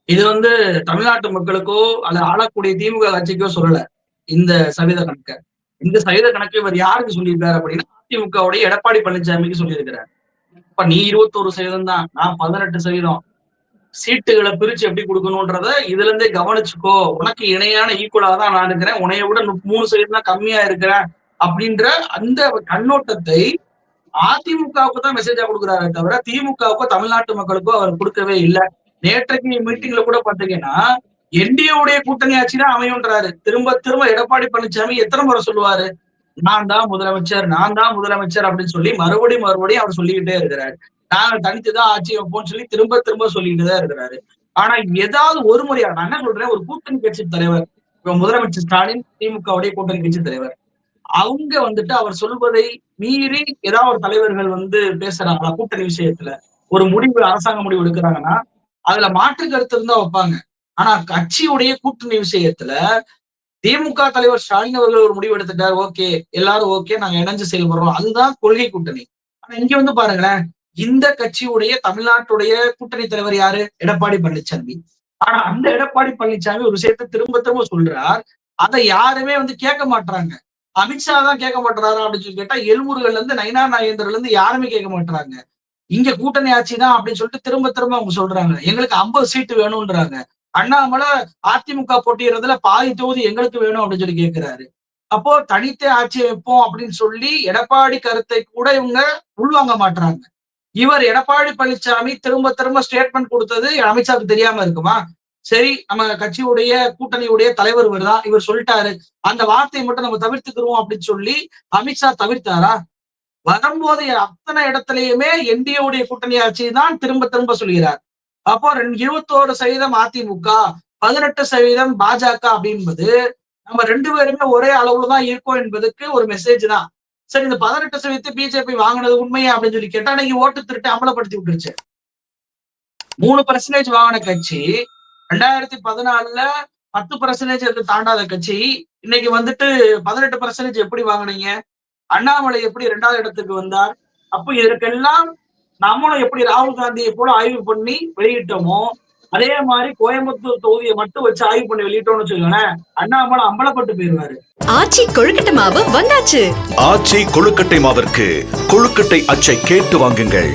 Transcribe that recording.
இது தமிழ்நாட்டு மக்களுக்கோ, அல்லது ஆளக்கூடிய திமுக கட்சிக்கோ சொல்லல. இந்த சதவீத கணக்க. இந்த சதவீத கணக்கு இவர் யாருக்கு சொல்லியிருக்காரு அப்படின்னா, அதிமுகவுடைய எடப்பாடி பழனிசாமிக்கு சொல்லியிருக்கிறார். இப்ப நீ 21% தான். நான் 18%. சீட்டுகள பிரிச்சு எப்படி குடுக்கணும்ன்றத இதுல இருந்தே கவனிச்சுக்கோ. உனக்கு இணையான ஈக்குவலா தான் நான் இருக்கிறேன். உன்னைய விட 3% தான் கம்மியா இருக்கிறேன். அப்படின்ற அந்த கண்ணோட்டத்தை அதிமுகவுக்கு தான் மெசேஜா குடுக்குறாரே தவிர, திமுகவுக்கோ, தமிழ்நாட்டு மக்களுக்கோ அவர் குடுக்கவே இல்ல. நேற்றைக்கு மீட்டிங்ல கூட பாத்தீங்கன்னா, என்டிஏ உடைய கூட்டணி ஆட்சி தான் அமையும்ன்றாரு. திரும்ப திரும்ப எடப்பாடி பழனிசாமி எத்தன முறை சொல்லுவாரு? நான் தான் முதலமைச்சர், நான் தான் முதலமைச்சர் அப்படின்னு சொல்லி மறுபடியும் மறுபடியும் அவர் சொல்லிக்கிட்டே இருக்கிறாரு. நாங்க தனித்து தான் ஆட்சி வைப்போம்னு சொல்லி திரும்ப திரும்ப சொல்லிட்டு தான் இருக்கிறாரு. ஆனா ஏதாவது ஒரு முறையா நான் என்ன சொல்றேன், ஒரு கூட்டணி கட்சி தலைவர், இப்ப முதலமைச்சர் ஸ்டாலின் திமுகவுடைய கூட்டணி கட்சி தலைவர். அவங்க அவர் சொல்வதை மீறி ஏதாவது ஒரு தலைவர்கள் பேசுறாங்களா கூட்டணி விஷயத்துல? ஒரு முடிவு அரசாங்க முடிவு எடுக்குறாங்கன்னா, அதுல மாற்று கருத்து இருந்தா வைப்பாங்க. ஆனா கட்சியுடைய கூட்டணி விஷயத்துல திமுக தலைவர் ஸ்டாலின் அவர்கள் ஒரு முடிவு எடுத்துட்டார். ஓகே. எல்லாரும் ஓகே. நாங்க இணைஞ்சு செயல்படுறோம். அதுதான் கொள்கை கூட்டணி. ஆனா இங்க பாருங்களேன். இந்த கட்சியுடைய தமிழ்நாட்டுடைய கூட்டணி தலைவர் யாரு? எடப்பாடி பழனிசாமி. ஆனா அந்த எடப்பாடி பழனிசாமி ஒரு விஷயத்த திரும்ப திரும்ப சொல்றார். அத யாருமே கேட்க மாட்றாங்க. அமித்ஷா தான் கேட்க மாட்றாரா அப்படின்னு சொல்லி கேட்டா, எழும்பூர்கள்ல இருந்து நயினார் நாகேந்திரன்ல இருந்து யாருமே கேட்க மாட்றாங்க. இங்க கூட்டணி ஆட்சி தான் அப்படின்னு சொல்லிட்டு திரும்ப திரும்ப அவங்க சொல்றாங்க. எங்களுக்கு 50 சீட்டு வேணும்ன்றாங்க. அண்ணாமலை அதிமுக போட்டியிடுறதுல பாதி தொகுதி எங்களுக்கு வேணும் அப்படின்னு சொல்லி கேட்கிறாரு. அப்போ தனித்தே ஆட்சி வைப்போம் அப்படின்னு சொல்லி எடப்பாடி கருத்தை கூட இவங்க உள்வாங்க மாட்றாங்க. இவர் எடப்பாடி பழனிசாமி திரும்ப திரும்ப ஸ்டேட்மெண்ட் கொடுத்தது அமித்ஷாவுக்கு தெரியாம இருக்குமா? சரி நம்ம கட்சியுடைய கூட்டணியுடைய தலைவர் இவர் தான். இவர் சொல்லிட்டாரு. அந்த வார்த்தையை மட்டும் நம்ம தவிர்த்துக்கிறோம் அப்படின்னு சொல்லி அமித்ஷா தவிர்த்தாரா? வரும்போது அத்தனை இடத்திலேயுமே என்டிஏ உடைய கூட்டணி ஆட்சி தான் திரும்ப திரும்ப சொல்கிறார். அப்போ 21% அதிமுக, 18% பாஜக அப்படின்பது நம்ம 2 பேருமே ஒரே அளவுல தான் இருக்கோம் என்பதற்கு ஒரு மெசேஜ் தான். சரி இந்த 18% பிஜேபி வாங்கினது உண்மையா அப்படின்னு சொல்லி கேட்டா, இன்னைக்கு ஓட்டு திருட்டு அமலப்படுத்தி விட்டுருச்சு. 3% வாங்கின கட்சி 2014ல 10% தாண்டாத கட்சி இன்னைக்கு 18% எப்படி வாங்குனீங்க? அண்ணாமலை எப்படி 2வது இடத்துக்கு வந்தார்? அப்ப இதற்கெல்லாம் நம்மளும் எப்படி ராகுல் காந்தியை போல ஆய்வு பண்ணி வெளியிட்டோமோ, அதே மாரி கோயம்புத்தூர் தொகுதியை மட்டும் வச்சு ஆய்வு பண்ணி வெளியிட்டோம்னு வச்சுக்கோங்களேன், அண்ணாமலை அம்பலப்பட்டு போயிருவாரு. ஆச்சி கொழுக்கட்டை மாவு வந்தாச்சு. ஆச்சி கொழுக்கட்டை மாவிற்கு கொழுக்கட்டை அச்சை கேட்டு வாங்குங்கள்.